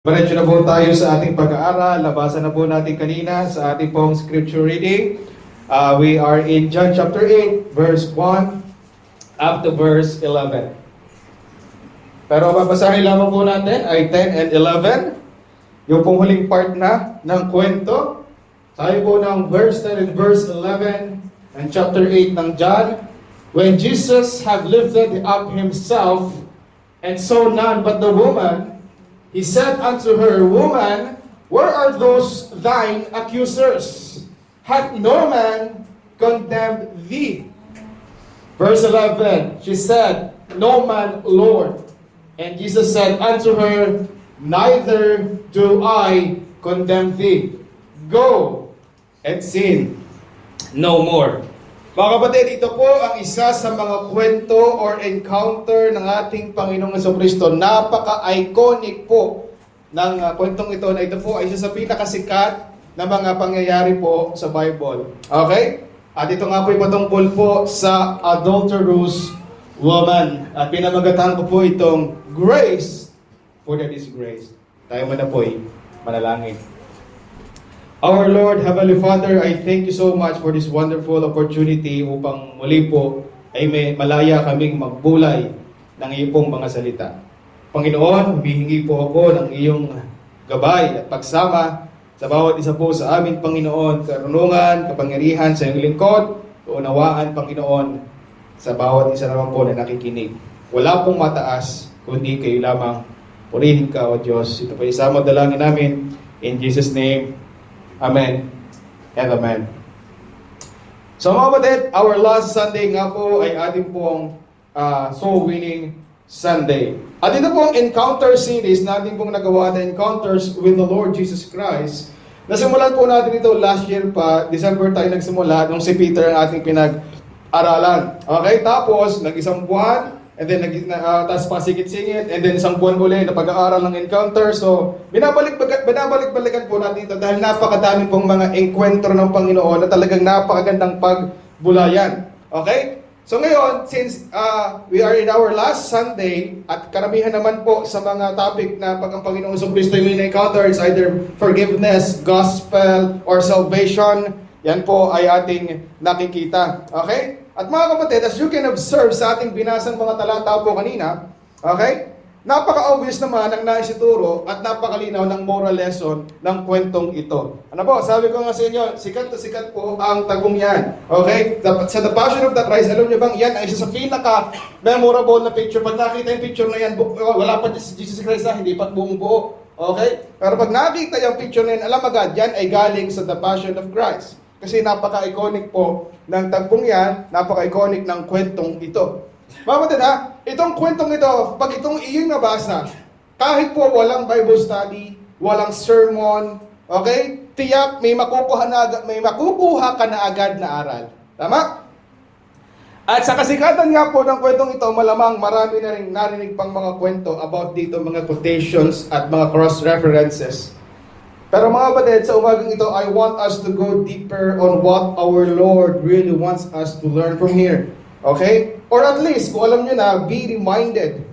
Diretso na po tayo sa ating pag-aaral. Nabasa na po natin kanina sa ating pong scripture reading. We are in John chapter 8, verse 1 up to verse 11. Pero babasahin lamang po natin ay 10 and 11. Yung pong huling part na ng kwento. Sabi po ng verse 10 and verse 11 and chapter 8 ng John. When Jesus had lifted up himself and saw none but the woman, He said unto her, Woman, where are those thine accusers? Hath no man condemned thee? Verse 11, she said, No man, Lord. And Jesus said unto her, Neither do I condemn thee. Go and sin no more. Mga kapatid, ito po ang isa sa mga kwento or encounter ng ating Panginoong Jesucristo. Napaka-iconic po ng kwentong ito na ito po ay isa sa pinakasikat na mga pangyayari po sa Bible. Okay? At ito nga po ay patungkol po sa adulterous woman. At pinamagatahan ko po itong grace for the disgrace. Tayo muna po ay manalangin. Our Lord, Heavenly Father, I thank you so much for this wonderful opportunity upang muli po ay may malaya kaming magbulay ng iyong pong mga salita. Panginoon, humihingi po ako ng iyong gabay at pagsama sa bawat isa po sa amin, Panginoon, karunungan, kapangyarihan sa iyong lingkod, kaunawaan, Panginoon, sa bawat isa naman po na nakikinig. Wala pong mataas, kundi kayo lamang. Purihin ka, O Diyos. Ito po isama dalangin namin. In Jesus' name, Amen and Amen. So mga kapatid, our last Sunday nga po ay ating pong soul winning Sunday. At ito pong encounter series natin pong nagawa na encounters with the Lord Jesus Christ. Nasimulan po natin ito last year pa, December tayo nagsimula, nung si Peter ang ating pinag-aralan. Okay, tapos nag-isang buwan, and then tapos pasigit-singit, and then isang buwan muli na pag-aaral ng encounter. So, binabalik-balikan po natin ito dahil napakadami pong mga enkwentro ng Panginoon na talagang napakagandang pagbulayan. Okay? So ngayon, since we are in our last Sunday, at karamihan naman po sa mga topic na pag ang Panginoon Jesucristo yung encounter is either forgiveness, gospel, or salvation, yan po ay ating nakikita. Okay? At mga kapatid, as you can observe sa ating binasang mga talata po kanina, okay? Napaka-obvious naman ang naisituro at napakalinaw ng moral lesson ng kwentong ito. Ano po, sabi ko nga sa inyo, sikat na sikat po ang tagong yan. Okay? Sa The Passion of the Christ, alam niyo bang yan ay isa sa pinaka-memorable na picture. Pag nakita yung picture na yan, wala pa si Jesus Christ na, hindi pa buong buo. Okay? Pero pag nakita yung picture na yan, alam agad, yan ay galing sa The Passion of Christ. Kasi napaka-iconic po ng tagpong yan, napaka-iconic ng kwentong ito. Mga kapatid ha, itong kwentong ito, pag itong iyong nabasa, kahit po walang Bible study, walang sermon, okay? Tiyak may makukuha ka na agad na aral. Tama? At sa kasikatan nga po ng kwentong ito, malamang marami na rin narinig pang mga kwento about dito, mga quotations at mga cross-references. Pero mga kapatid, sa umagang ito, I want us to go deeper on what our Lord really wants us to learn from here. Okay? Or at least, kung alam nyo na, be reminded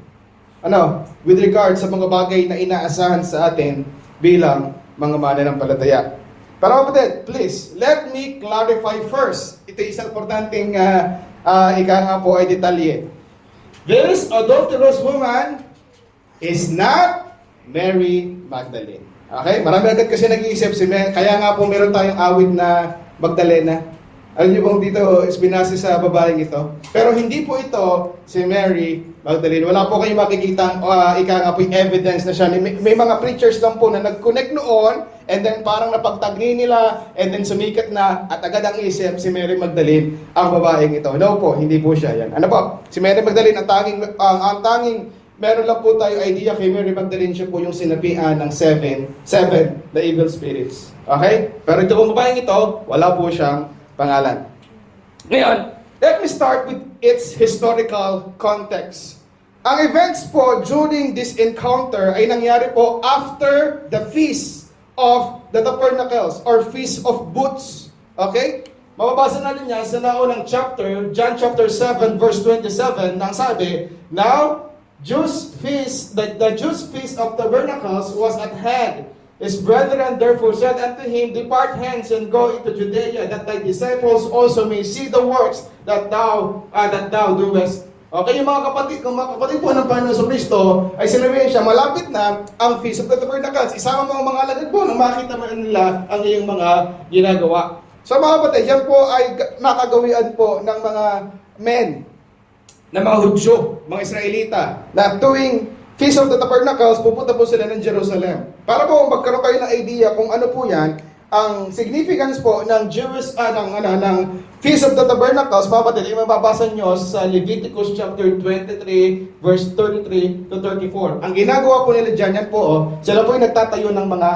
with regard sa mga bagay na inaasahan sa atin bilang mga mananampalataya. Pero kapatid, please, let me clarify first. Ito isang importanteng ika nga po ay detalye. This adulterous woman is not Mary Magdalene. Okay? Marami agad kasi nag-iisip kaya nga po meron tayong awit na Magdalena. Alam niyo bang dito is binase sa babaeng ito? Pero hindi po ito si Mary Magdalene. Wala po kayong makikita ika nga po yung evidence na siya. May mga preachers lang po na nag-connect noon and then parang napagtagni nila and then sumikat na at agad ang isip si Mary Magdalene ang babaeng ito. No po, hindi po siya yan. Ano po? Si Mary Magdalene ang tanging meron lang po tayo idea kay Mary Magdalene, siya po yung sinapian ng seven the evil spirits. Okay? Pero ito pong babaeng ito, wala po siyang pangalan. Ngayon, let me start with its historical context. Ang events po during this encounter ay nangyari po after the Feast of the Tabernacles or Feast of Booths. Okay? Mababasa natin yan sa naunang chapter, John chapter 7 verse 27, nang sabi, Now, Jews feast, the Jews feast of tabernacles was at hand. His brethren therefore said unto him, Depart hence and go into Judea, that thy disciples also may see the works that thou doest. Okay, yung mga kapatid po ng Panginoon sa Kristo, ay sinabihin siya, malapit na ang Feast of the Tabernacles. Isama mo ang mga alagad po nang makita mo nila ang iyong mga ginagawa. So mga kapatid, yan po ay nakagawian po ng mga men, ng mga Hudyo, mga Israelita, na tuwing Feast of the Tabernacles, pupunta po sila ng Jerusalem. Para po magkaroon kayo ng idea kung ano po yan, ang significance po ng ng Feast of the Tabernacles, mga kapatid, yung mababasa nyo sa Leviticus chapter 23, verse 33 to 34. Ang ginagawa po nila dyan, yan po, sila po yung nagtatayo ng mga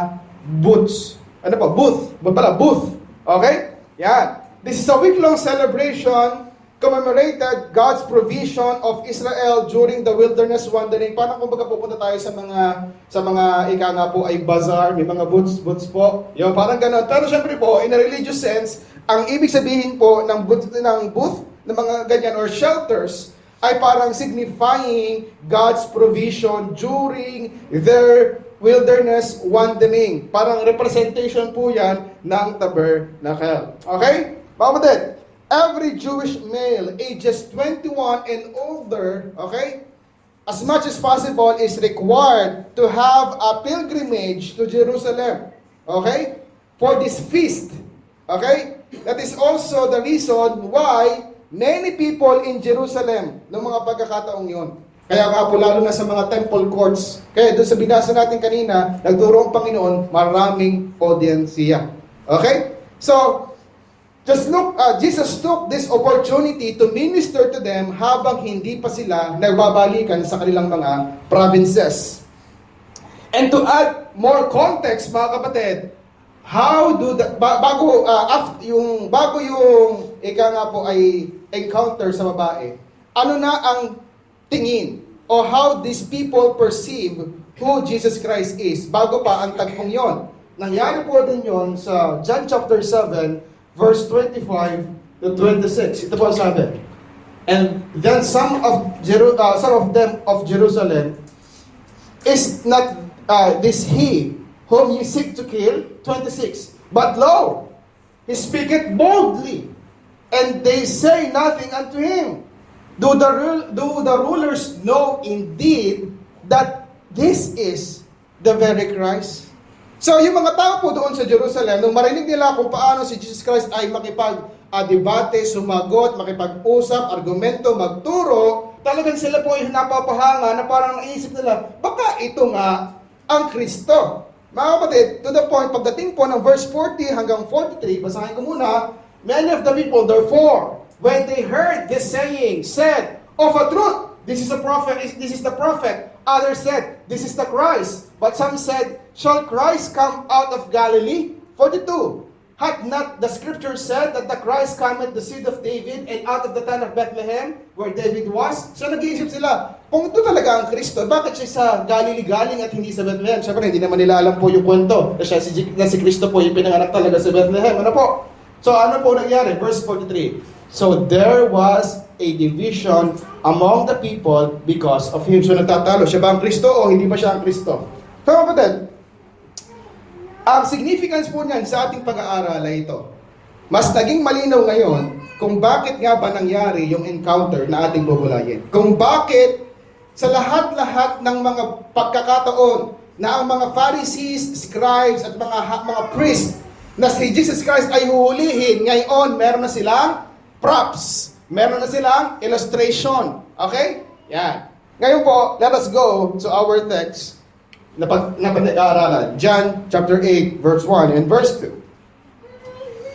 booths. Ano po? Booth. Okay? Yan. This is a week-long celebration commemorated God's provision of Israel during the wilderness wandering. Paano kung baga pupunta tayo sa mga ika nga po ay bazaar, may mga booths po. Yung parang gano'n. Pero syempre po, in a religious sense, ang ibig sabihin po ng booth ng mga ganyan or shelters ay parang signifying God's provision during their wilderness wandering. Parang representation po yan ng tabernacle. Okay? Kapatid, every Jewish male ages 21 and older, okay, as much as possible is required to have a pilgrimage to Jerusalem, okay, for this feast, okay? That is also the reason why many people in Jerusalem, noong mga pagkakataong yun. Kaya nga po, lalo na sa mga temple courts, kaya doon sa binasa natin kanina, nagturo ang Panginoon, maraming audiensya. Okay? So, Jesus took this opportunity to minister to them habang hindi pa sila nagbabalikan sa kanilang mga provinces. And to add more context, mga kapatid, bago yung ika nga po ay encounter sa babae, ano na ang tingin o how these people perceive who Jesus Christ is bago pa ang tagpong yon. Nangyari po din yon sa John chapter 7 verse 25 to 26. Ito po ang sabi. And then some of them of Jerusalem, is not this he whom ye seek to kill? 26. But lo, he speaketh boldly, and they say nothing unto him. Do the rulers know indeed that this is the very Christ? So, yung mga tao po doon sa Jerusalem, nung marinig nila kung paano si Jesus Christ ay makipag-debate, sumagot, makipag-usap, argumento, magturo, talagang sila po ay napapahanga na parang naisip nila, baka ito nga ang Kristo. Mga kapatid, to the point, pagdating po ng verse 40 hanggang 43, basahin ko muna, many of the people, therefore, when they heard this saying, said, of a truth, this is the prophet. Others said, this is the Christ. But some said, shall Christ come out of Galilee? 42. Hath not the scripture said that the Christ cometh the seed of David and out of the town of Bethlehem, where David was? So nag-iisip sila, kung ito talaga ang Kristo, bakit siya sa Galilee galing at hindi sa Bethlehem? Siyempre, hindi naman nila alam po yung kwento na si Kristo po yung pinanganak talaga sa Bethlehem. Ano po? So ano po nangyari? Verse 43. So there was a division among the people because of him. So nagtatalo, siya ba ang Kristo o hindi ba siya ang Kristo? So kapatid, ang significance po niyan sa ating pag-aaral ay ito. Mas naging malinaw ngayon kung bakit nga ba nangyari yung encounter na ating bubulayin. Kung bakit sa lahat-lahat ng mga pagkakataon na ang mga Pharisees, scribes at mga priests na si Jesus Christ ay huhulihin, ngayon meron na silang props. Meron na silang illustration. Okay? Yan. Ngayon po, let us go to our text na pag-aaralan. John chapter 8, verse 1 and verse 2.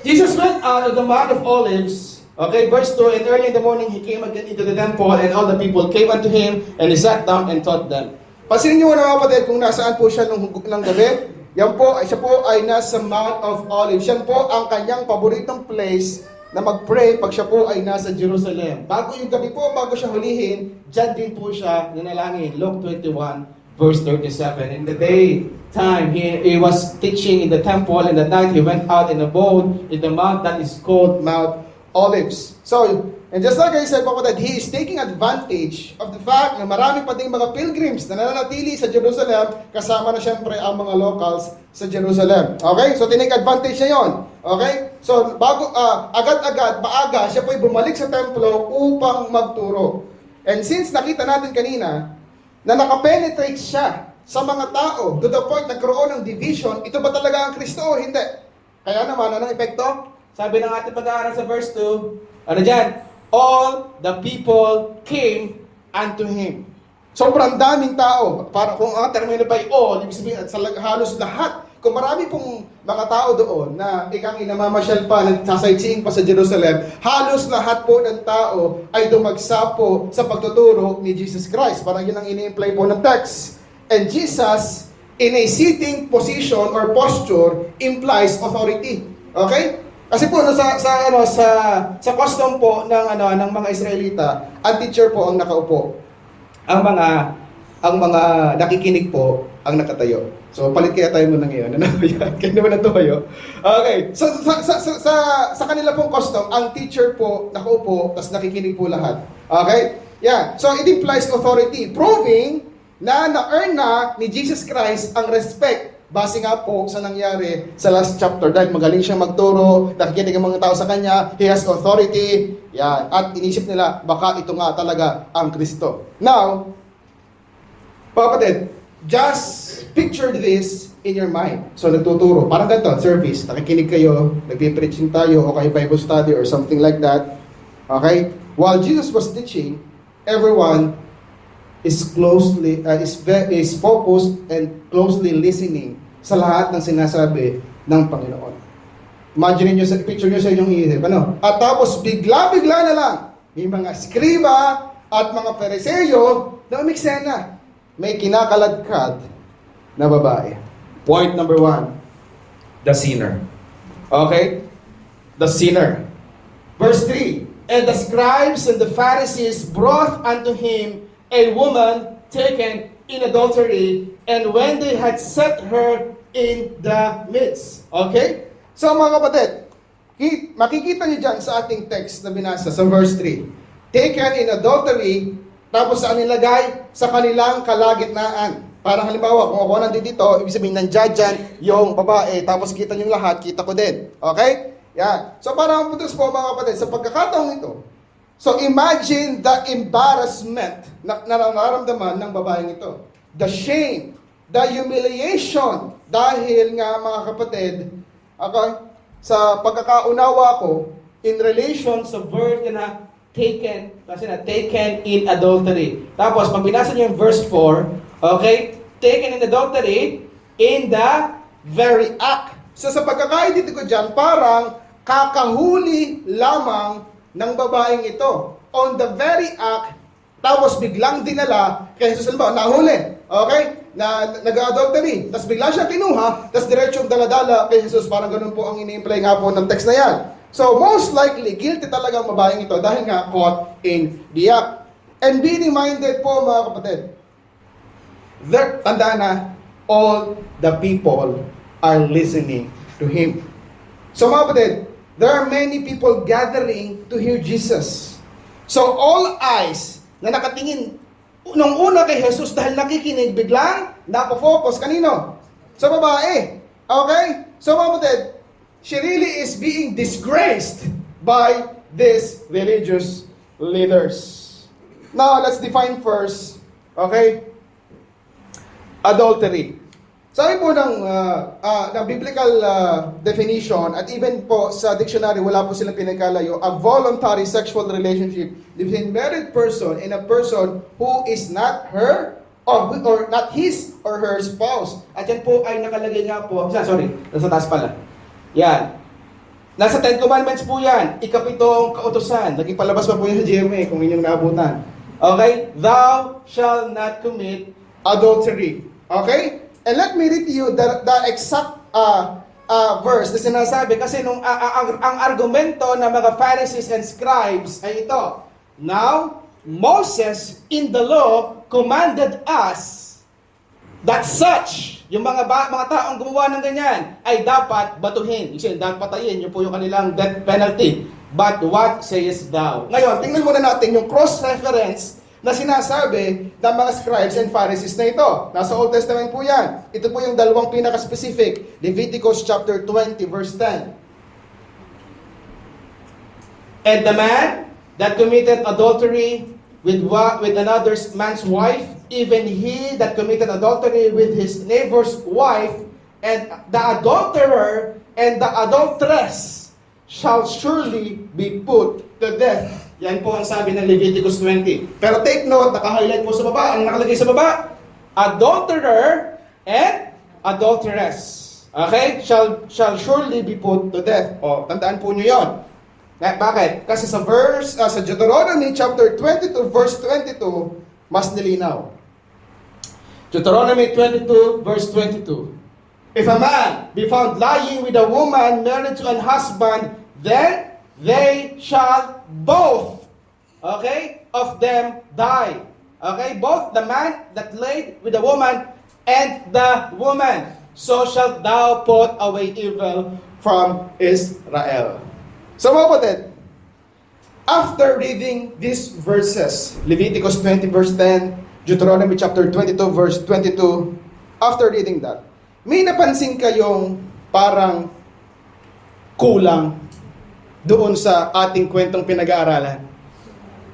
Jesus went out of the Mount of Olives. Okay, verse 2, and early in the morning he came again into the temple, and all the people came unto him, and he sat down and taught them. Pansinin niyo mga kapatid kung nasaan po siya nung gabi. Siya po ay nasa Mount of Olives. Yan po ang kanyang paboritong place na mag-pray pag siya po ay nasa Jerusalem. Bago yung gabi po, bago siya hulihin, dyan din po siya nanalangin. Luke 21, verse 37. In the daytime, he was teaching in the temple. In the night, he went out and abode in the mount that is called Mount Olives. So, And just like I said po that he is taking advantage of the fact na marami pa ding mga pilgrims na nananatili sa Jerusalem, kasama na syempre ang mga locals sa Jerusalem. Okay? So tinake advantage niya yon. Okay? So bago agad-agad, maaga, siya po'y bumalik sa templo upang magturo. And since nakita natin kanina na nakapenetrate siya sa mga tao to the point nagkaroon ng division, ito ba talaga ang Kristo o hindi? Kaya naman, anong epekto? Sabi ng ating pag-aaral sa verse 2, ano dyan? All the people came unto him. Sobrang daming tao. Para kung ang termino pa ay all, ibig sabihin sa halos lahat. Kung marami pong mga tao doon na ikang inamamasyal pa, nagsasightseeing pa sa Jerusalem, halos lahat po ng tao ay dumagsa po sa pagtuturo ni Jesus Christ. Parang yun ang ini-imply po ng text. And Jesus, in a sitting position or posture, implies authority. Okay? Kasi po sa custom po ng mga Israelita, ang teacher po ang nakaupo. Ang mga nakikinig po ang nakatayo. So palit kaya tayo muna ngayon. Ano ba yan? Kaya naman natumayo. Okay. So sa kanila pong custom, ang teacher po nakaupo, tapos nakikinig po lahat. Okay? Yeah. So it implies authority, proving na na-earn na ni Jesus Christ ang respect. Base nga po sa nangyari sa last chapter, dahil magaling siyang magturo, nakikinig ang mga tao sa kanya, he has authority, yan. At inisip nila, baka ito nga talaga ang Kristo. Now, mga kapatid, just picture this in your mind. So, nagtuturo, parang ganito, service, nakikinig kayo, nagpipreaching tayo, o kayo Bible study, or something like that. Okay? While Jesus was teaching, everyone is focused and closely listening sa lahat ng sinasabi ng Panginoon. Imagine niyo sa picture niyo sa inyong isip, ano? At tapos bigla-bigla na lang, may mga skriba at mga Fariseo na umiksena. May kinakaladkad na babae. Point number 1, the sinner. Okay? The sinner. Verse 3, and the scribes and the Pharisees brought unto him a woman taken in adultery, and when they had set her in the midst. Okay? So mga kapatid, makikita niyo dyan sa ating text na binasa sa verse 3. Taken in adultery, tapos saan nilagay? Sa kanilang kalagitnaan. Parang halimbawa, kung ako nandito, ibig sabihin nandiyan dyan yung babae, tapos kita niyo lahat, kita ko din. Okay? Yan. So parang putos po mga kapatid, sa pagkakataong ito, so imagine the embarrassment na nararamdaman ng babaeng ito. The shame, the humiliation. Dahil nga mga kapatid, okay, sa pagkakaunawa ko, in relation sa verb na taken, kasi na taken in adultery. Tapos, pag binasa niyo yung verse 4, okay, taken in adultery in the very act. So sa pagkakaintindi ko dyan, parang kakahuli lamang ng babaeng ito on the very act, tapos biglang dinala kay Jesus. Halimbawa, nahuli, okay, na nag-adultery, tapos bigla siya kinuha, tapos diretsong daladala kay Jesus. Parang ganun po ang ini-imply nga po ng text na yan. So most likely, guilty talaga ang babaeng ito dahil nga caught in the act. And be reminded po mga kapatid, tandaan na, all the people are listening to him. So mga kapatid, there are many people gathering to hear Jesus. So all eyes na nakatingin nung una kay Jesus dahil nakikinig, biglang napofocus kanino? Sa babae. Okay? So mga kapatid, she really is being disgraced by these religious leaders. Now, let's define first, okay, adultery. Sabi po ng biblical definition, at even po sa dictionary, wala po silang pinagkalayo, a voluntary sexual relationship between married person and a person who is not her or not his or her spouse. At yan po ay nakalagay nga po, nasa taas pala. Yan. Nasa 10 Commandments po yan. Ikapitong kautusan. Naging palabas pa po yan sa GMA kung inyong naabutan. Okay? Thou shall not commit adultery. Okay? And let me read you the exact verse na sinasabi. Kasi ang argumento ng mga Pharisees and Scribes ay ito. Now, Moses in the law commanded us that such, yung mga taong gumawa ng ganyan, ay dapat batuhin. Dapat patayin. Yun po yung kanilang death penalty. But what sayest thou? Ngayon, tingnan muna natin yung cross-reference na sinasabi ng mga scribes and Pharisees na ito. Nasa Old Testament po yan. Ito po yung dalawang pinaka-specific. Leviticus chapter 20 verse 10. And the man that committed adultery with another man's wife, even he that committed adultery with his neighbor's wife, and the adulterer and the adulteress shall surely be put to death. Yan po ang sabi ng Leviticus 20. Pero take note, naka-highlight po sa baba. Ang nakalagay sa baba, adulterer and adulteress. Okay? Shall surely be put to death. O, tandaan po nyo yun. Bakit? Kasi sa sa Deuteronomy chapter 22, verse 22, mas nilinaw. Deuteronomy 22, verse 22. If a man be found lying with a woman married to an husband, then they shall both, okay, of them die. Okay, both the man that laid with the woman and the woman. So shalt thou put away evil from Israel. So mga kapatid, after reading these verses, Leviticus 20 verse 10, Deuteronomy chapter 22 verse 22, after reading that, may napansin kayong parang kulang doon sa ating kwentong pinag-aaralan.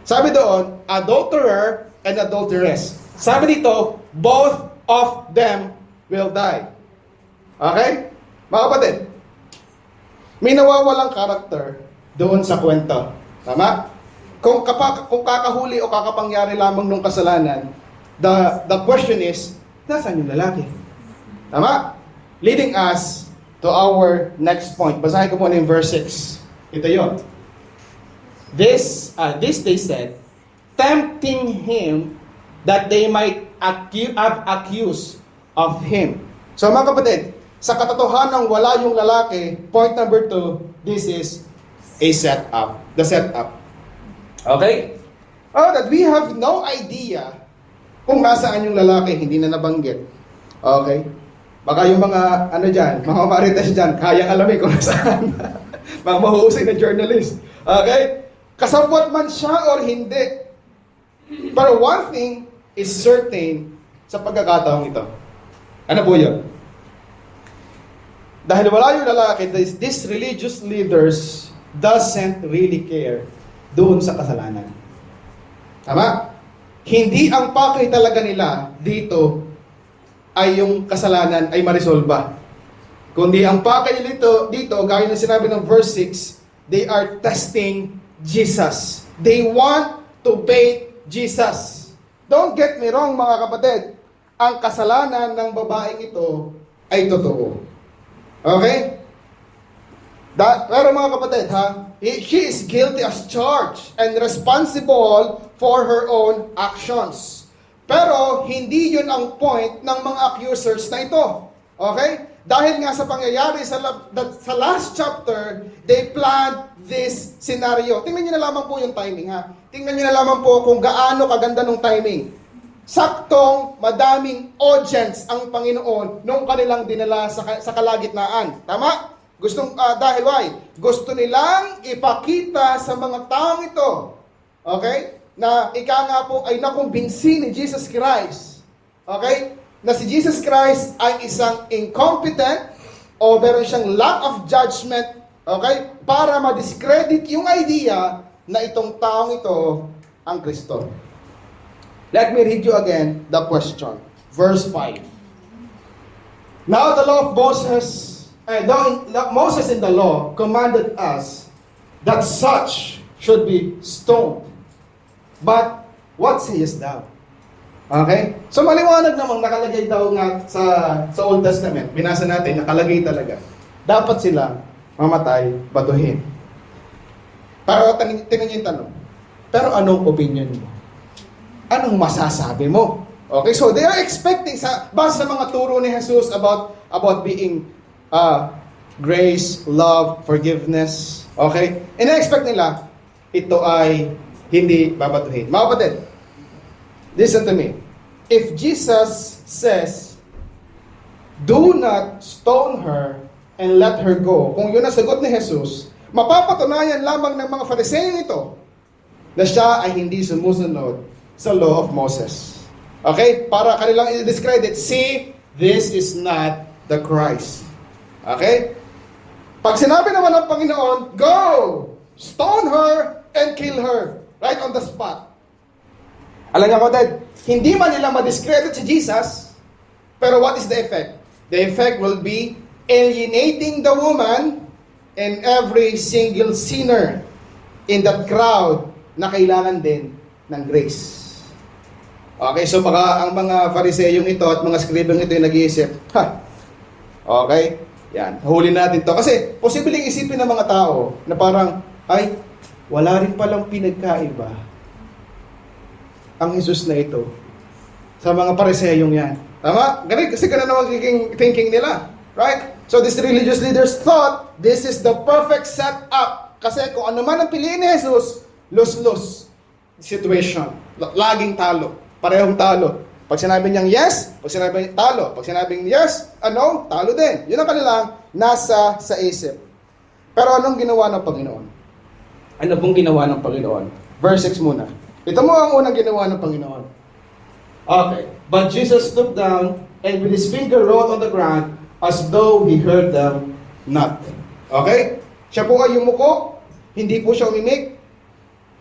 Sabi doon, adulterer and adulteress. Sabi dito, both of them will die. Okay? Mga kapatid, may nawawalang karakter doon sa kwento. Tama? Kung kakahuli o kakapangyari lamang ng kasalanan, the question is, nasaan yung lalaki? Tama? Leading us to our next point. Basahin ko muna yung verse 6. Ito yun. This they said, tempting him that they might accuse of him. So mga kapatid, sa katotohanan wala yung lalaki, point number 2, this is a setup. The setup. Okay? Oh, that we have no idea kung nasaan yung lalaki, hindi na nabanggit. Okay? Baka yung mga, mga marites dyan, kayang alamin kung nasaan. Mga mahusay na journalist. Okay? Kasabwat man siya or hindi. Pero one thing is certain sa pagkakataong ito. Ano po yun? Dahil wala yung lalaki, these religious leaders doesn't really care doon sa kasalanan. Tama? Hindi ang pakay talaga nila dito ay yung kasalanan ay marisolba. Kundi ang pakay dito, gaya ng sinabi ng verse 6, they are testing Jesus. They want to bait Jesus. Don't get me wrong mga kapatid, ang kasalanan ng babaeng ito ay totoo. Okay? Pero mga kapatid, she is guilty as charged and responsible for her own actions. Pero hindi yun ang point ng mga accusers na ito. Okay? Dahil nga sa pangyayari sa last chapter, they planned this scenario. Tingnan nyo na lamang po yung timing Tingnan nyo na lamang po kung gaano kaganda ng timing. Saktong madaming audience ang Panginoon nung kanilang dinala sa kalagitnaan. Tama? Dahil why? Gusto nilang ipakita sa mga taong ito, okay, na ika nga po ay nakumbinsi ni Jesus Christ, okay, na si Jesus Christ ay isang incompetent o meron siyang lack of judgment, okay, para ma-discredit yung idea na itong taong ito ang Kristo. Let me read you again the question. Verse 5. Now the law of Moses in the law commanded us that such should be stoned. But what sayest thou? Okay? So maliwanag namang nakalagay daw nga sa Old Testament. Binasa natin, nakalagay talaga. Dapat sila mamatay, batuhin. Pero tingnan niyo yung tanong. Pero anong opinion mo? Anong masasabi mo? Okay, so they are expecting base sa mga turo ni Jesus about being grace, love, forgiveness. Okay? Ina-expect nila ito ay hindi babatuhin. Mga kapatid, listen to me. If Jesus says, do not stone her and let her go, kung yun ang sagot ni Jesus, mapapatunayan lamang ng mga Fariseo ito na siya ay hindi sumusunod sa law of Moses. Okay? Para kanilang i-discredit, see, this is not the Christ. Okay? Pag sinabi naman ng Panginoon, go! Stone her and kill her. Right on the spot. Alam niyo ko, Dad, hindi man nila ma-discredit si Jesus, pero what is the effect? The effect will be alienating the woman and every single sinner in that crowd na kailangan din ng grace. Okay, so baka ang mga Fariseyong ito at mga scribeng ito yung nag-iisip, okay, yan, huli natin to. Kasi posibleng isipin ng mga tao na parang, ay, wala rin palang pinagkaiba ang Jesus na ito sa mga Fariseyong yan. Tama? Ganun, kasi ganun naman thinking nila. Right? So these religious leaders thought this is the perfect setup. Kasi kung ano man ang piliin ni Jesus, lose-lose situation. Laging talo. Parehong talo. Pag sinabi niyang yes, pag sinabi niyang talo. Pag sinabing yes, ano, talo din. Yun ang kanilang nasa sa isip. Pero anong ginawa ng Panginoon? Ano pong ginawa ng Panginoon? Verse 6 muna. Ito mo ang unang ginawa ng Panginoon. Okay. But Jesus stooped down and with his finger wrote on the ground as though he heard them not. Okay? Siya po ay yumuko, hindi po siya umimik.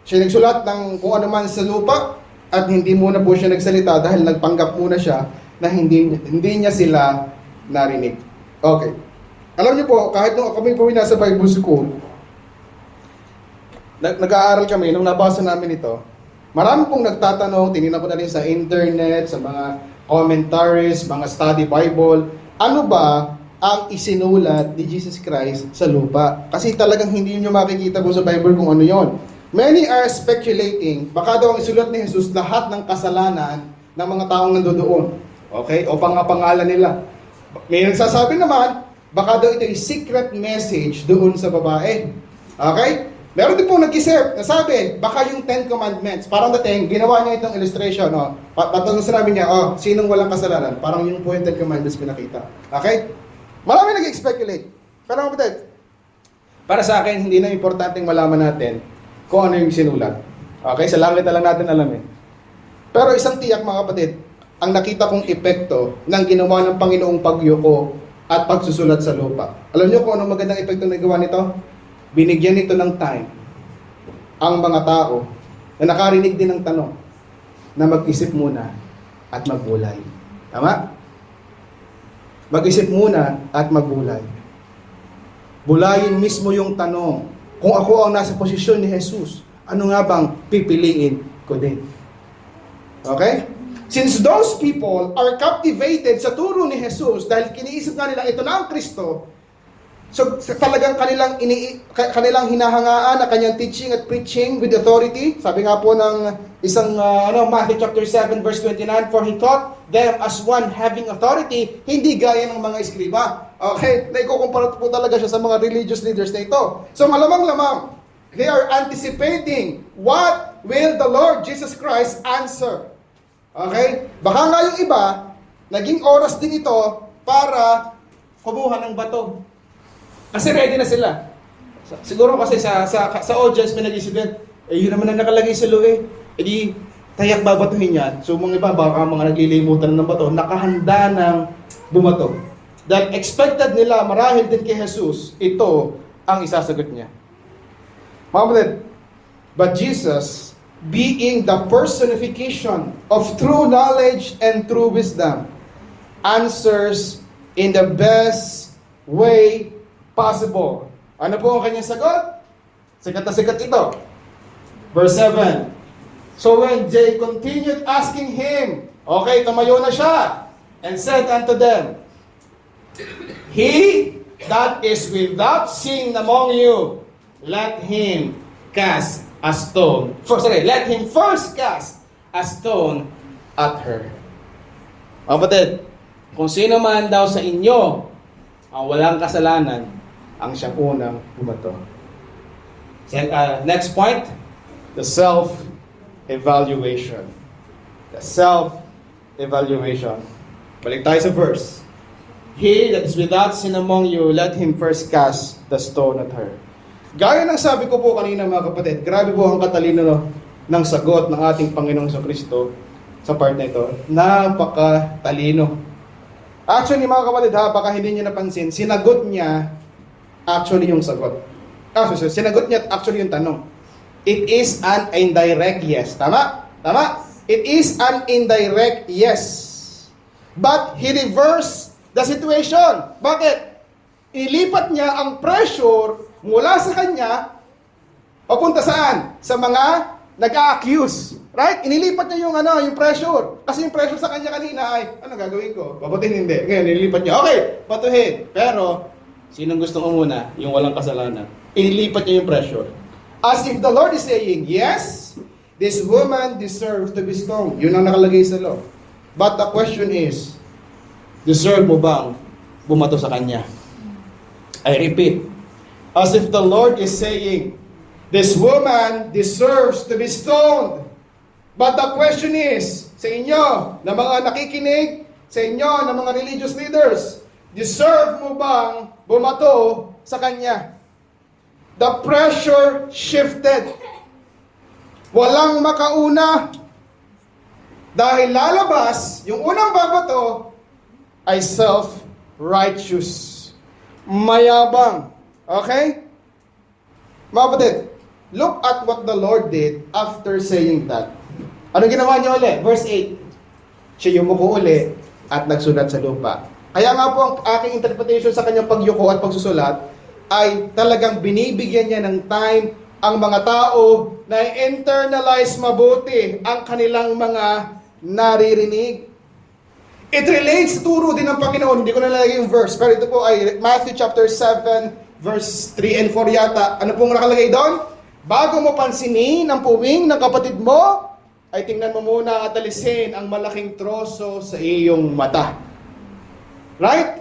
Siya nagsulat ng kung ano man sa lupa at hindi muna po siya nagsalita dahil nagpanggap muna siya na hindi niya sila narinig. Okay. Alam niyo po, kahit nung kami po nasa Bible School, nag-aaral kami, nung nabasa namin ito, marami pong nagtatanong, tinignan ko na rin sa internet, sa mga commentaries, mga study Bible, ano ba ang isinulat ni Jesus Christ sa lupa? Kasi talagang hindi nyo makikita po sa Bible kung ano yon. Many are speculating, baka daw ang isulat ni Jesus lahat ng kasalanan ng mga taong nandoon. Okay? O pangalan nila. May nagsasabi naman, baka daw ito ay secret message doon sa babae. Okay? Meron din po nag-isip, nasabi, baka yung 10 Commandments, parang dating, ginawa niya itong illustration, no? Patang sinabi niya, sinong walang kasalanan? Parang yung po yung 10 Commandments pinakita. Okay? Marami nag-speculate. Pero kapatid, para sa akin, hindi na importanteng malaman natin kung ano yung sinulat. Okay? Sa langit na lang natin alam eh. Pero isang tiyak mga kapatid, ang nakita kong epekto ng ginawa ng Panginoong pagyuko at pagsusulat sa lupa. Alam niyo kung anong magandang epekto na gawa nito? Binigyan nito ng time ang mga tao na nakarinig din ng tanong na mag-isip muna at magbulay. Tama? Mag-isip muna at magbulay. Bulayin mismo yung tanong. Kung ako ang nasa posisyon ni Jesus, ano nga bang pipiliin ko din? Okay? Since those people are captivated sa turo ni Jesus dahil kiniisip nga nila ito na ang Kristo, so talagang kanilang hinahangaan na kanyang teaching at preaching with authority. Sabi nga po ng isang Matthew chapter 7 verse 29, for he taught them as one having authority, hindi gaya ng mga eskriba. Okay, naikukumpara po talaga siya sa mga religious leaders na ito. So malamang-lamang, they are anticipating what will the Lord Jesus Christ answer. Okay? Baka nga yung iba, naging oras din ito para kumuha ng bato. Kasi ready na sila. Siguro kasi sa audience may nag-isipin, yun naman ang nakalagay sa law eh. E di, tayak babatuhin yan. So mga iba, baka mga naglilimutan ng bato, nakahanda ng bumato. Dahil expected nila, marahil din kay Jesus, ito ang isasagot niya. Mga kapatid, but Jesus, being the personification of true knowledge and true wisdom, answers in the best way possible. Ano po ang kanyang sagot? Sikat na sikat ito. Verse 7. So when they continued asking him, okay, tumayo na siya, and said unto them, he that is without sin among you, let him cast a stone. Let him first cast a stone at her. Kapatid, kung sino man daw sa inyo ang walang kasalanan, ang siyang unang bumato. Next point, the self-evaluation. The self-evaluation. Balik tayo sa verse. He that is without sin among you, let him first cast the stone at her. Gaya ng sabi ko po kanina mga kapatid, grabe po ang katalino ng sagot ng ating Panginoong Kristo sa part na ito. Napakatalino. Actually mga kapatid ha, baka hindi niyo napansin, sinagot niya actually yung sagot. Sinagot niya actually yung tanong. It is an indirect yes. Tama? Tama? It is an indirect yes. But he reversed the situation. Bakit? Ilipat niya ang pressure mula sa kanya papunta saan? Sa mga nag-a-accuse. Right? Inilipat niya yung pressure. Kasi yung pressure sa kanya kanina ay, ano gagawin ko? Babatiin hindi. Ngayon, inilipat niya. Okay, patuhin. Pero, sinong gustong umuna? Yung walang kasalanan. Inilipat niya yung pressure. As if the Lord is saying, yes, this woman deserves to be stoned. Yun ang nakalagay sa law. But the question is, deserve mo bang bumato sa kanya? I repeat, as if the Lord is saying, this woman deserves to be stoned. But the question is, sa inyo, na mga nakikinig, sa inyo, na mga religious leaders, deserve mo bang bumato sa kanya? The pressure shifted. Walang makauna. Dahil lalabas, yung unang babato ay self-righteous. Mayabang. Okay? Mga kapatid, look at what the Lord did after saying that. Ano ginawa niya uli? Verse 8. Siya yumuko uli at nagsulat sa lupa. Kaya nga po ang aking interpretation sa kanyang pagyuko at pagsusulat ay talagang binibigyan niya ng time ang mga tao na internalize mabuti ang kanilang mga naririnig. It relates, turo din ng Panginoon. Hindi ko nalalagay yung verse, pero ito po ay Matthew chapter 7, verse 3 and 4 yata. Ano pong nakalagay doon? Bago mo pansinin ang puwing ng kapatid mo, ay tingnan mo muna at alisin ang malaking troso sa iyong mata. Right?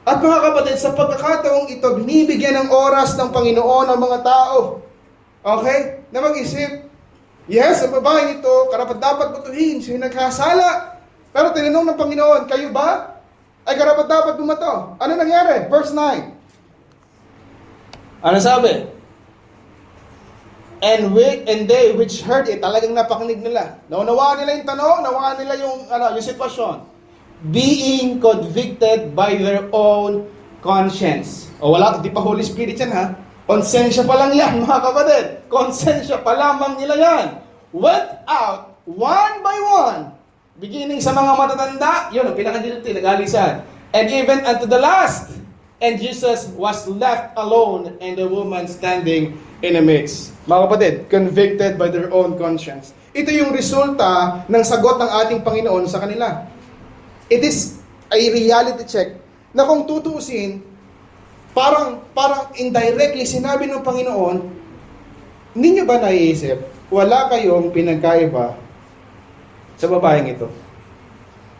At mga kapatid, sa pagkakataong ito, binibigyan ng oras ng Panginoon ang mga tao. Okay? Na mag-isip, yes, ang babaeng ito, karapat-dapat butuhin, siya nagkasala. Pero tinanong ng Panginoon, kayo ba ay karapat-dapat bumato? Ano nangyari? Verse 9. Ano sabi? And they which heard it, talagang napakinig nila. Naunawaan nila yung tanong, nawaan nila yung sitwasyon. Being convicted by their own conscience. O wala, di pa Holy Spirit yan ha. Konsensya pa lang yan mga kapatid. Konsensya pa lamang nila yan. Went out one by one. Beginning sa mga matatanda, yun, ang pinakadiliti, nag-alisan. And even unto the last. And Jesus was left alone and the woman standing in the midst. Mga kapatid, convicted by their own conscience. Ito yung resulta ng sagot ng ating Panginoon sa kanila. It is a reality check na kung tutuusin, parang indirectly sinabi ng Panginoon, hindi nyo ba naiisip, wala kayong pinagkaiba sa babaeng ito.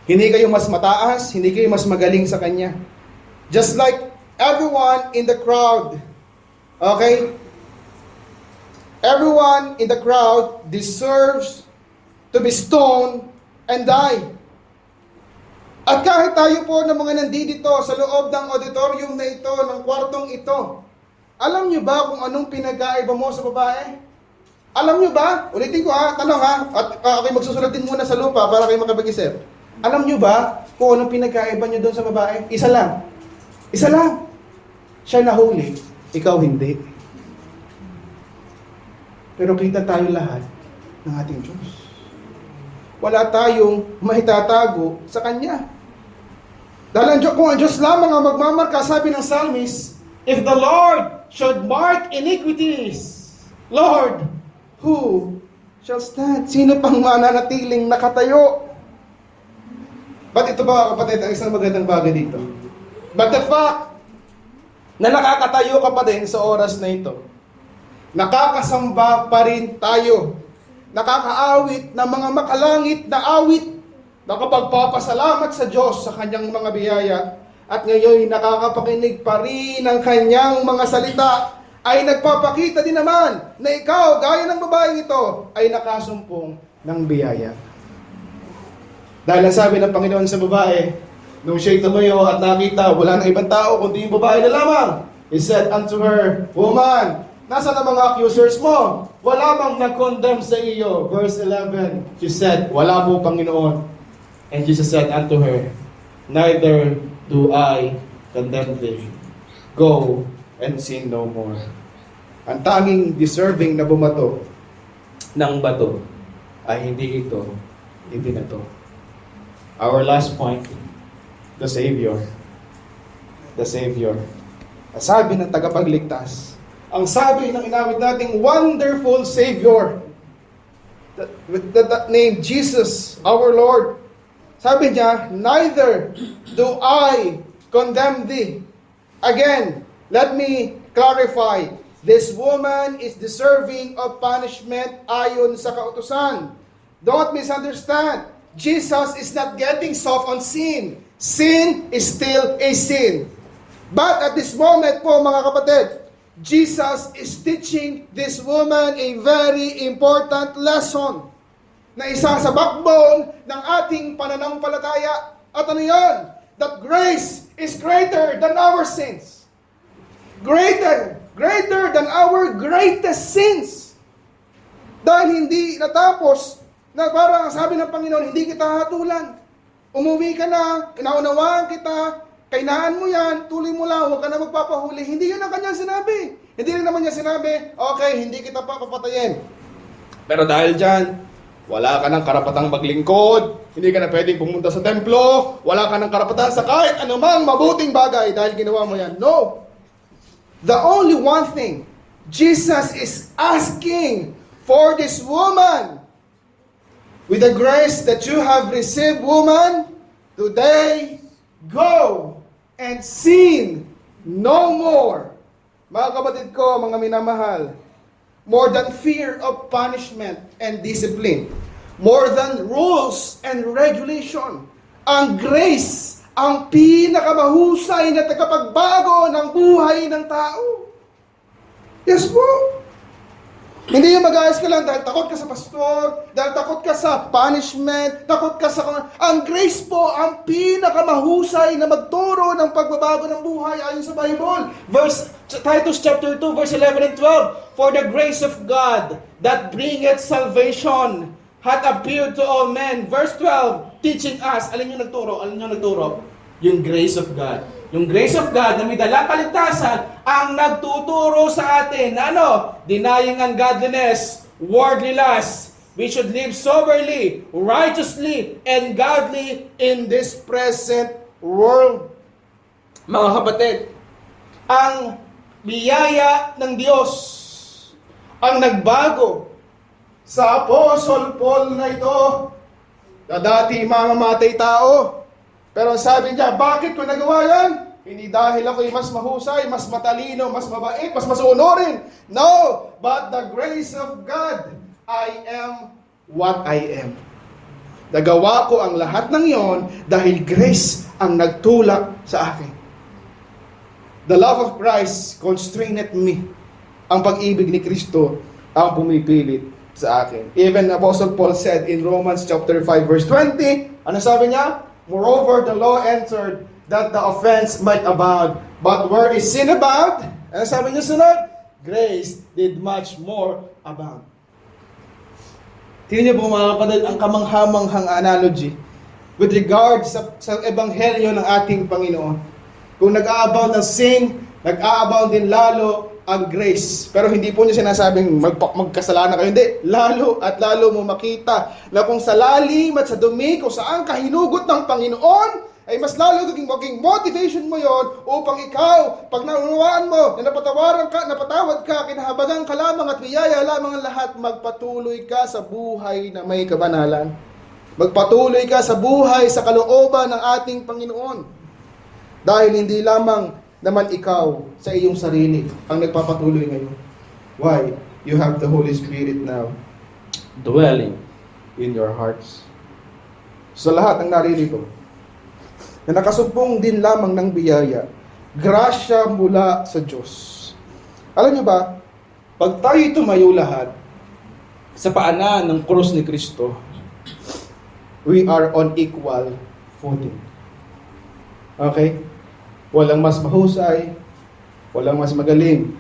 Hindi kayo mas mataas, hindi kayo mas magaling sa kanya. Just like everyone in the crowd, okay? Everyone in the crowd deserves to be stoned and die. At kahit tayo po ng mga nandito sa loob ng auditorium na ito, ng kwartong ito, alam nyo ba kung anong pinagkaiba mo sa babae? Alam nyo ba? Ulitin ko ha, tanong ha, at ako'y magsusulat din muna sa lupa para kayo makapag-isip. Alam nyo ba kung anong pinagkaiba nyo doon sa babae? Isa lang. Isa lang. Siya nahuli, ikaw hindi. Pero kita tayo lahat ng ating Diyos. Wala tayong mahitatago sa Kanya. Dahil kung ang Diyos lamang ang magmamarka, sabi ng psalmist, if the Lord should mark iniquities, Lord, who shall stand? Sino pang mananatiling nakatayo? But ito ba kapatid, ang isang magandang bagay dito. But the fact na nakakatayo ka pa din sa oras na ito, nakakasamba pa rin tayo, nakakaawit ng mga makalangit na awit, nakapagpapasalamat sa Diyos sa kanyang mga biyaya, at ngayon nakakapakinig pa rin ng kanyang mga salita, ay nagpapakita din naman na ikaw, gaya ng babaeng ito, ay nakasumpong ng biyaya. Dahil ang sabi ng Panginoon sa babae, nung siya'y tumuyo at nakita, wala nang ibang tao, kundi yung babae na lamang. He said unto her, Woman, nasa na mga accusers mo? Wala bang nag-condemn sa iyo? Verse 11, she said, Wala po, Panginoon. And Jesus said unto her, Neither do I condemn thee. Go and sin no more. Ang tanging deserving na bumato ng bato ay hindi ito, hindi na to. Our last point, the Savior. The Savior. Sabi ng tagapagligtas. Ang sabi ng inawit nating wonderful Savior. With that name, Jesus, our Lord. Sabi niya, Neither do I condemn thee. Again, let me clarify. This woman is deserving of punishment ayon sa kautusan. Don't misunderstand. Jesus is not getting soft on sin. Sin is still a sin. But at this moment po mga kapatid, Jesus is teaching this woman a very important lesson na isa sa backbone ng ating pananampalataya. At ano yun? That grace is greater than our sins. Greater than our greatest sins. Dahil hindi natapos na parang sabi ng Panginoon, hindi kita hatulan. Umuwi ka na, inaunawaan kita, kainaan mo yan, tuloy mo lang, huwag ka na magpapahuli. Hindi yun ang kanyang sinabi. Hindi rin naman niya sinabi, okay, hindi kita pa papatayin. Pero dahil dyan, wala ka ng karapatang maglingkod, hindi ka na pwedeng pumunta sa templo, wala ka ng karapatan sa kahit anumang mabuting bagay dahil ginawa mo yan. No! The only one thing Jesus is asking for this woman, with the grace that you have received, woman, today, go and sin no more. Mga kapatid ko, mga minamahal, more than fear of punishment and discipline, more than rules and regulation, ang grace, ang pinakamahusay na tagapagbago ng buhay ng tao. Yes po. Hindi yung mag-aayos ka lang dahil takot ka sa pastor, dahil takot ka sa punishment, takot ka sa... Ang grace po, ang pinakamahusay na magturo ng pagbabago ng buhay ayon sa Bible. Titus chapter 2, verse 11 and 12. For the grace of God that bringeth salvation hath appeared to all men. Verse 12, teaching us, alin yung nagturo? Yung grace of God. Yung grace of God na may dalang kaligtasan ang nagtuturo sa atin na denying ungodliness, worldly lust, we should live soberly, righteously, and godly in this present world. Mga kapatid, ang biyaya ng Diyos ang nagbago sa Apostle Paul na ito na dati mamamatay tao. Pero sabi niya, bakit ko nagawa yan? Hindi dahil ako'y mas mahusay, mas matalino, mas mabait, mas masunurin. No, but the grace of God, I am what I am. Nagawa ko ang lahat ng iyon dahil grace ang nagtulak sa akin. The love of Christ constrained me. Ang pag-ibig ni Kristo ang pumipilit sa akin. Even Apostle Paul said in Romans chapter 5 verse 20, ano sabi niya? Moreover, the law entered that the offense might abound. But where is sin abound? Ano sabi niya sunod? Grace did much more abound. Tingnan niyo po mga kapatid, ang kamanghamanghang analogy with regard sa ebanghelyo ng ating Panginoon. Kung nag-aabound ng sin, nag-aabound din lalo ang grace. Pero hindi po niya sinasabing magkasalanan kayo. Hindi. Lalo at lalo mo makita na kung sa lalim at sa dumi, kung saan ka hinugot ng Panginoon, ay mas lalo maging motivation mo yon upang ikaw, pag naunawaan mo na napatawad ka, kinahabagan ka lamang at biyaya lamang ang lahat, magpatuloy ka sa buhay na may kabanalan. Magpatuloy ka sa buhay sa kalooban ng ating Panginoon. Dahil hindi lamang naman ikaw sa iyong sarili ang nagpapatuloy ngayon. Why? You have the Holy Spirit now dwelling in your hearts. Sa lahat ng naririto, na nakasumpong din lamang ng biyaya, grasya mula sa Diyos. Alam niyo ba, pag tayo tumayo lahat sa paanan ng krus ni Kristo, we are on equal footing. Okay? Walang mas mahusay, Walang mas magaling.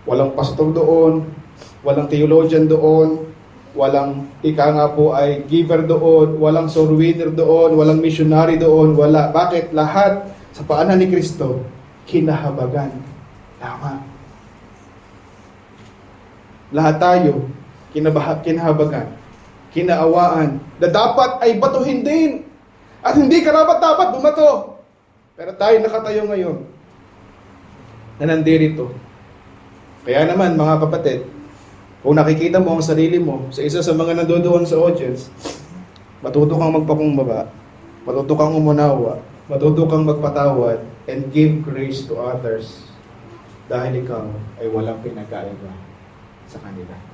Walang pastor doon, walang theologian doon, walang ika nga po ay giver doon, walang soul winner doon, walang missionary doon, wala. Bakit? Lahat sa paanan ni Kristo, kinahabagan. Tama. Lahat tayo, kinahabagan, kinaawaan, na dapat ay batuhin din. At hindi karapat-dapat bumato. Pero tayo nakatayo ngayon, na nandirito. Kaya naman mga kapatid, kung nakikita mo ang sarili mo sa isa sa mga nandoon sa audience, matuto kang magpakumbaba, matuto kang umunawa, matuto kang magpatawad, and give grace to others dahil ikaw ay walang pinagkaiba sa kanila.